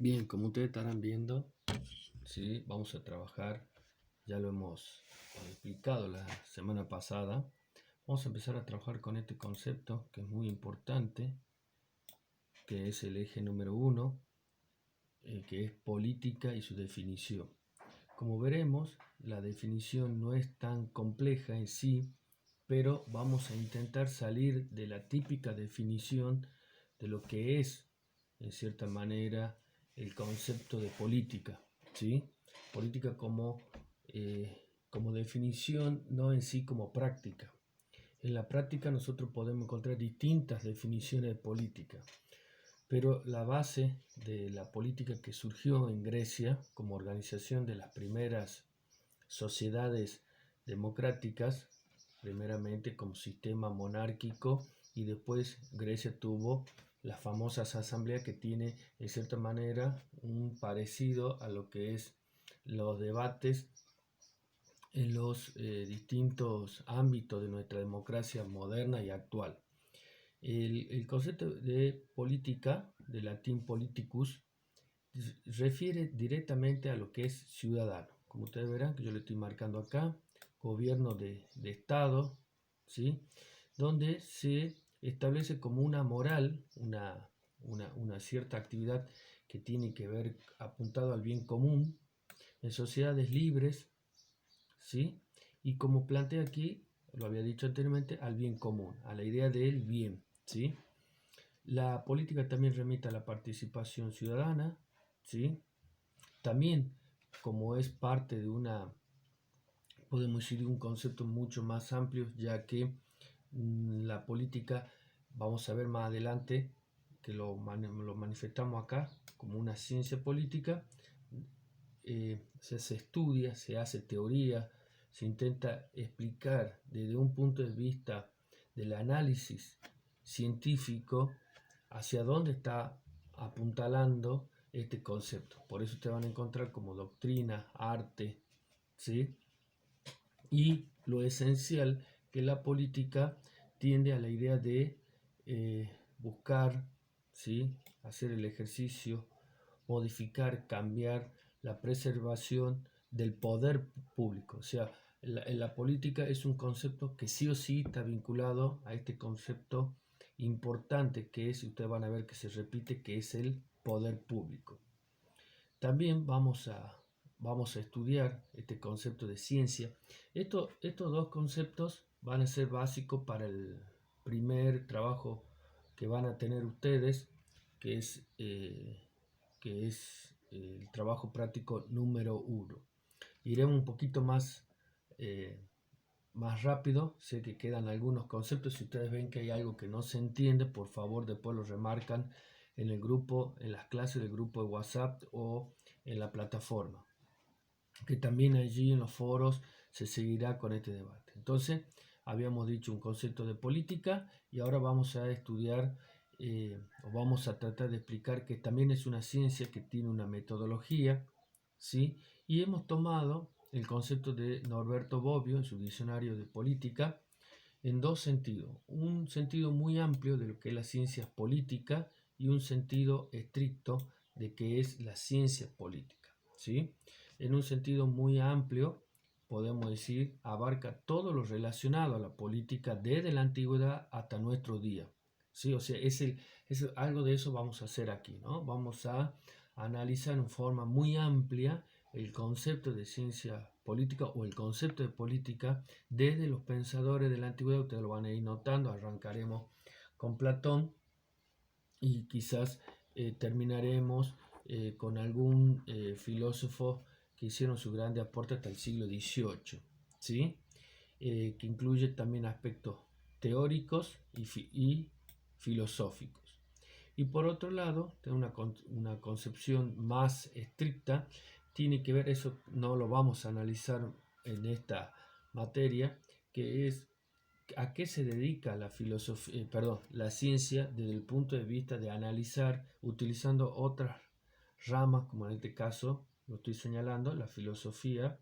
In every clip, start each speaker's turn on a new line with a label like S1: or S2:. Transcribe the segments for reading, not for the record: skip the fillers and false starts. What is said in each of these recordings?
S1: Bien, como ustedes estarán viendo, sí, vamos a trabajar, ya lo hemos explicado la semana pasada, vamos a empezar a trabajar con este concepto que es muy importante, que es el eje número uno, que es política y su definición. Como veremos, la definición no es tan compleja en sí, pero vamos a intentar salir de la típica definición de lo que es, en cierta manera, el concepto de política, ¿sí? Política como definición, no en sí como práctica. En la práctica nosotros podemos encontrar distintas definiciones de política, pero la base de la política que surgió en Grecia como organización de las primeras sociedades democráticas, primeramente como sistema monárquico, y después Grecia tuvo las famosas asambleas que tiene en cierta manera un parecido a lo que es los debates en los distintos ámbitos de nuestra democracia moderna y actual. El concepto de política, de latín politicus, refiere directamente a lo que es ciudadano. Como ustedes verán, que yo le estoy marcando acá, gobierno de Estado, ¿sí? Donde se establece como una moral, una cierta actividad que tiene que ver apuntado al bien común, en sociedades libres, ¿sí? Y como plantea aquí, lo había dicho anteriormente, al bien común, a la idea del bien, ¿sí? La política también remite a la participación ciudadana, ¿sí? También, como es parte de podemos decir, de un concepto mucho más amplio, ya que la política, vamos a ver más adelante, que lo manifestamos acá como una ciencia política, se estudia, se hace teoría, se intenta explicar desde un punto de vista del análisis científico hacia dónde está apuntalando este concepto. Por eso te van a encontrar como doctrina, arte, ¿sí? Y lo esencial que la política tiende a la idea de buscar, ¿sí? Hacer el ejercicio, modificar, cambiar la preservación del poder público. O sea, la política es un concepto que sí o sí está vinculado a este concepto importante que es, ustedes van a ver que se repite, que es el poder público. También vamos a estudiar este concepto de ciencia. Estos dos conceptos van a ser básicos para el primer trabajo que van a tener ustedes, que es el trabajo práctico número uno. Iremos un poquito más rápido, sé que quedan algunos conceptos, si ustedes ven que hay algo que no se entiende, por favor después lo remarcan en el grupo, en las clases del grupo de WhatsApp o en la plataforma, que también allí en los foros se seguirá con este debate. Entonces, habíamos dicho un concepto de política y ahora vamos a estudiar o vamos a tratar de explicar que también es una ciencia que tiene una metodología, ¿sí? Y hemos tomado el concepto de Norberto Bobbio en su diccionario de política en dos sentidos. Un sentido muy amplio de lo que es la ciencia política y un sentido estricto de que es la ciencia política, ¿sí? En un sentido muy amplio, podemos decir, abarca todo lo relacionado a la política desde la antigüedad hasta nuestro día, ¿sí? O sea, algo de eso vamos a hacer aquí, ¿no? Vamos a analizar en forma muy amplia el concepto de ciencia política o el concepto de política desde los pensadores de la antigüedad. Ustedes lo van a ir notando, arrancaremos con Platón y quizás terminaremos con algún filósofo que hicieron su grande aporte hasta el siglo XVIII, ¿sí? Que incluye también aspectos teóricos y filosóficos. Y por otro lado, una concepción más estricta, tiene que ver, eso no lo vamos a analizar en esta materia, que es a qué se dedica la filosofía, la ciencia desde el punto de vista de analizar utilizando otras ramas, como en este caso lo estoy señalando, la filosofía,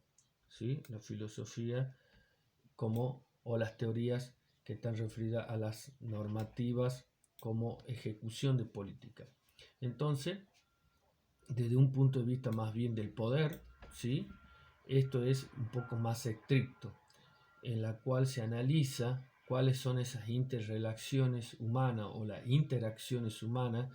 S1: ¿sí? La filosofía o las teorías que están referidas a las normativas como ejecución de política. Entonces, desde un punto de vista más bien del poder, ¿sí? Esto es un poco más estricto, en la cual se analiza cuáles son esas interrelaciones humanas o las interacciones humanas,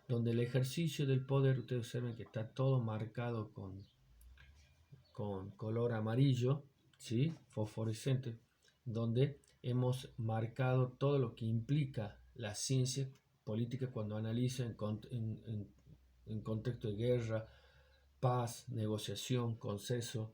S1: donde el ejercicio del poder, ustedes observen que está todo marcado con color amarillo, ¿sí? Fosforescente, donde hemos marcado todo lo que implica la ciencia política cuando analiza en contexto de guerra, paz, negociación, consenso,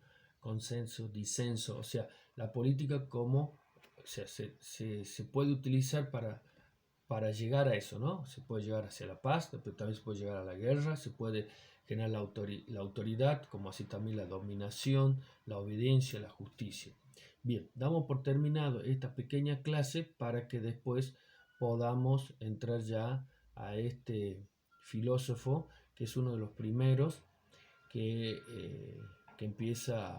S1: disenso, o sea, la política como o sea, se puede utilizar para llegar a eso, ¿no? Se puede llegar hacia la paz, pero también se puede llegar a la guerra, se puede generar la autoridad, como así también la dominación, la obediencia, la justicia. Bien, damos por terminado esta pequeña clase para que después podamos entrar ya a este filósofo que es uno de los primeros que empieza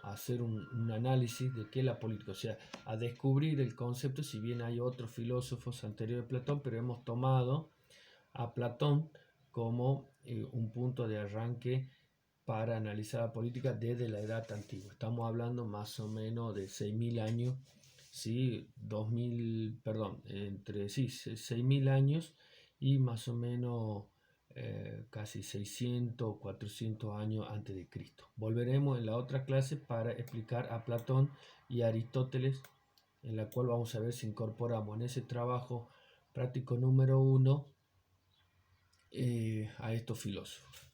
S1: a hacer un análisis de qué es la política, o sea, a descubrir el concepto, si bien hay otros filósofos anteriores a Platón, pero hemos tomado a Platón como un punto de arranque para analizar la política desde la edad antigua. Estamos hablando más o menos de 6.000 años, ¿sí? 2000, perdón, entre sí, 6.000 años y más o menos casi 600 o 400 años antes de Cristo. Volveremos en la otra clase para explicar a Platón y a Aristóteles, en la cual vamos a ver si incorporamos en ese trabajo práctico número 1 a estos filósofos.